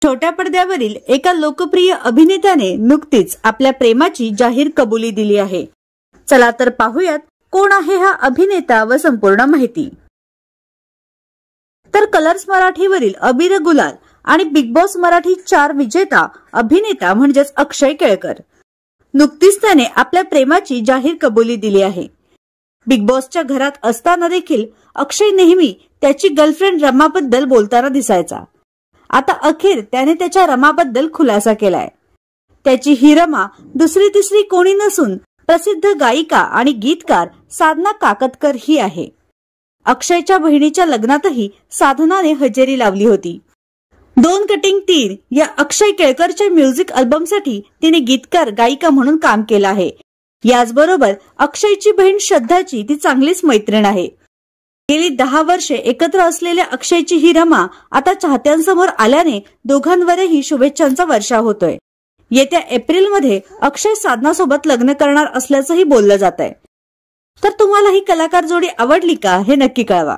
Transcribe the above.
छोट्या पडद्यावरील एका लोकप्रिय अभिनेत्याने नुकतीच आपल्या प्रेमाची जाहीर कबुली दिली आहे। चला तर पाहूयात कोण आहे हा अभिनेता व संपूर्ण माहिती। तर कलर्स मराठीवरील अबीर गुलाल आणि बिग बॉस मराठी 4 विजेता अभिनेता म्हणजेच अक्षय केळकर। नुकतीच त्याने आपल्या प्रेमाची जाहीर कबुली दिली आहे। बिग बॉसच्या घरात असताना देखील अक्षय नेहमी त्याची गर्लफ्रेंड रमाबद्दल बोलताना दिसायचा। आता अखेर त्याने त्याच्या रमाबद्दल खुलासा केलाय। त्याची ही रमा दुसरी तिसरी कोणी नसून प्रसिद्ध गायिका आणि गीतकार साधना काकतकर ही आहे। अक्षयच्या बहिणीच्या लग्नातही साधनाने हजेरी लावली होती। 2 कटिंग 3 या अक्षय केळकरच्या म्युझिक अल्बमसाठी तिने गीतकार गायिका म्हणून काम केलं आहे। याचबरोबर अक्षयची बहीण श्रद्धाची ती चांगलीच मैत्रीण आहे। गेली 10 वर्षे एकत्र असलेल्या अक्षयची ही रमा आता चाहत्यांसमोर आल्याने दोघांवरही शुभेच्छांचा वर्षाव होतोय। येत्या एप्रिलमध्ये अक्षय साधनासोबत लग्न करणार असल्याचंही बोललं जात आहे। तर तुम्हाला ही कलाकार जोडी आवडली का हे नक्की कळवा।